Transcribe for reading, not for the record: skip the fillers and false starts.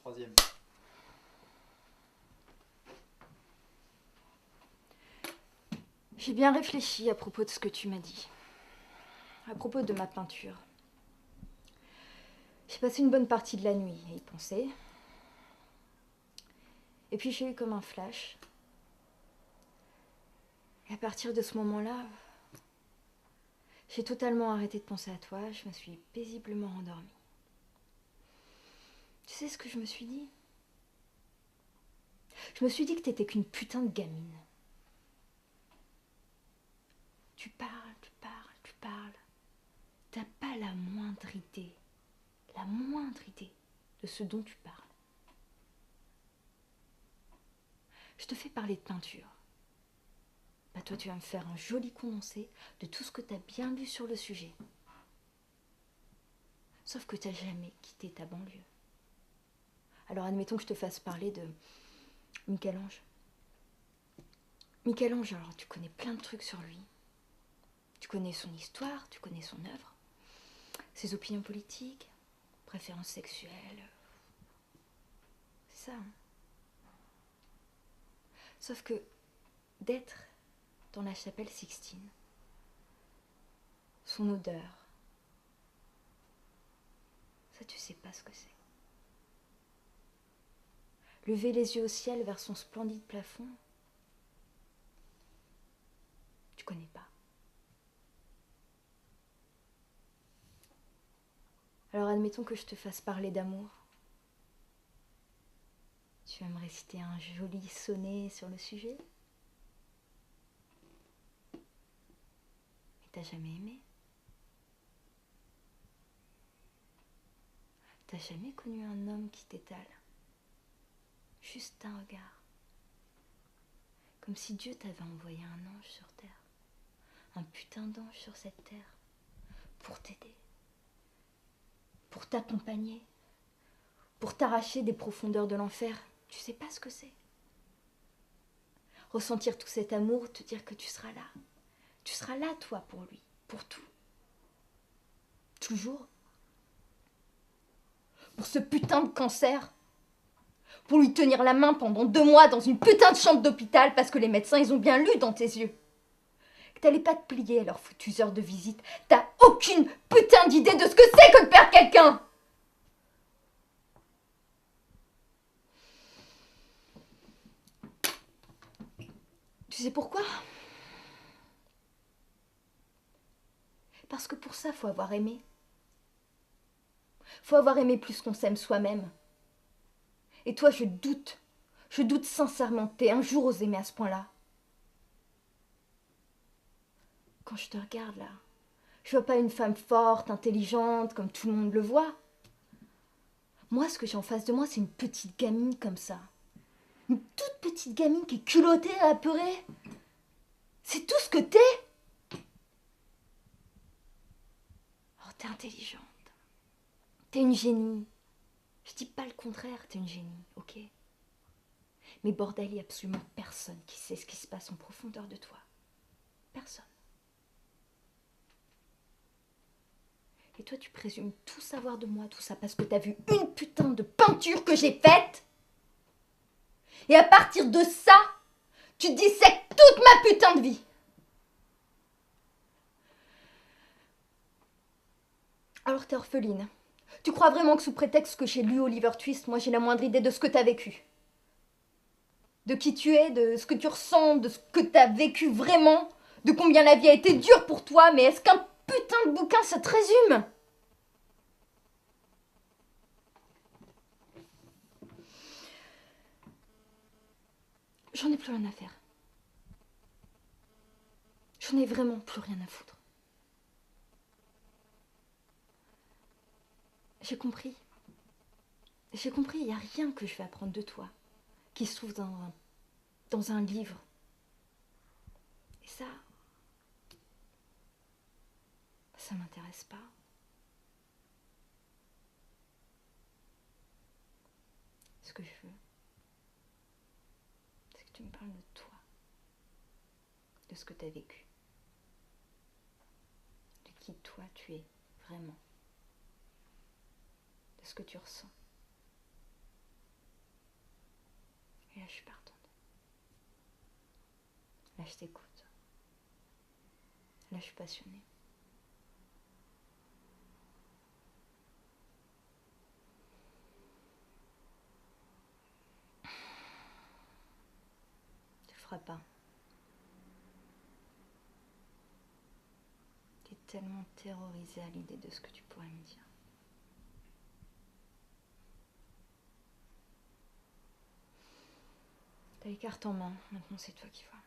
troisième. J'ai bien réfléchi à propos de ce que tu m'as dit. À propos de ma peinture. J'ai passé une bonne partie de la nuit à y penser. Et puis j'ai eu comme un flash. Et à partir de ce moment-là, j'ai totalement arrêté de penser à toi. Je me suis paisiblement endormie. Tu sais ce que je me suis dit? Je me suis dit que t'étais qu'une putain de gamine. Tu parles, tu parles, tu parles. T'as pas la moindre idée de ce dont tu parles. Je te fais parler de peinture. Bah toi, tu vas me faire un joli condensé de tout ce que t'as bien lu sur le sujet. Sauf que t'as jamais quitté ta banlieue. Alors admettons que je te fasse parler de Michel-Ange. Michel-Ange, alors tu connais plein de trucs sur lui. Tu connais son histoire, tu connais son œuvre, ses opinions politiques, préférences sexuelles. C'est ça. Hein. Sauf que d'être dans la chapelle Sixtine, son odeur, ça tu sais pas ce que c'est. Lever les yeux au ciel vers son splendide plafond, tu connais pas. Alors admettons que je te fasse parler d'amour. Tu vas me réciter un joli sonnet sur le sujet. Mais t'as jamais aimé. T'as jamais connu un homme qui t'étale. Juste un regard. Comme si Dieu t'avait envoyé un ange sur terre. Un putain d'ange sur cette terre. Pour t'aider. Pour t'accompagner. Pour t'arracher des profondeurs de l'enfer. Tu sais pas ce que c'est. Ressentir tout cet amour, te dire que tu seras là. Tu seras là, toi, pour lui. Pour tout. Toujours. Pour ce putain de cancer. Pour lui tenir la main pendant 2 mois dans une putain de chambre d'hôpital parce que les médecins, ils ont bien lu dans tes yeux. Que t'allais pas te plier à leurs foutues heures de visite. T'as aucune putain d'idée de ce que c'est que de perdre quelqu'un. Tu sais pourquoi? Parce que pour ça, faut avoir aimé. Faut avoir aimé plus qu'on s'aime soi-même. Et toi, je doute sincèrement que t'aies un jour osé aimer à ce point-là. Quand je te regarde là, je vois pas une femme forte, intelligente, comme tout le monde le voit. Moi, ce que j'ai en face de moi, c'est une petite gamine comme ça. Une toute petite gamine qui est culottée, apeurée. C'est tout ce que t'es. Oh, t'es intelligente. T'es une génie. Je dis pas le contraire, t'es une génie, ok? Mais bordel, il y a absolument personne qui sait ce qui se passe en profondeur de toi. Personne. Et toi, tu présumes tout savoir de moi, tout ça, parce que t'as vu une putain de peinture que j'ai faite. Et à partir de ça, tu dissèques toute ma putain de vie. Alors t'es orpheline. Tu crois vraiment que sous prétexte que j'ai lu Oliver Twist, moi j'ai la moindre idée de ce que t'as vécu? De qui tu es, de ce que tu ressens, de ce que t'as vécu vraiment, de combien la vie a été dure pour toi, mais est-ce qu'un putain de bouquin ça te résume? J'en ai plus rien à faire. J'en ai vraiment plus rien à foutre. J'ai compris. J'ai compris, il n'y a rien que je vais apprendre de toi qui se trouve dans un livre. Et ça m'intéresse pas. Ce que je veux, c'est que tu me parles de toi, de ce que tu as vécu, de qui toi tu es vraiment, de ce que tu ressens. là, je suis partante. Là, je t'écoute. Là, je suis passionnée. Tu le feras pas. T'es tellement terrorisée à l'idée de ce que tu pourrais me dire. T'as les cartes en main, maintenant c'est toi qui vois.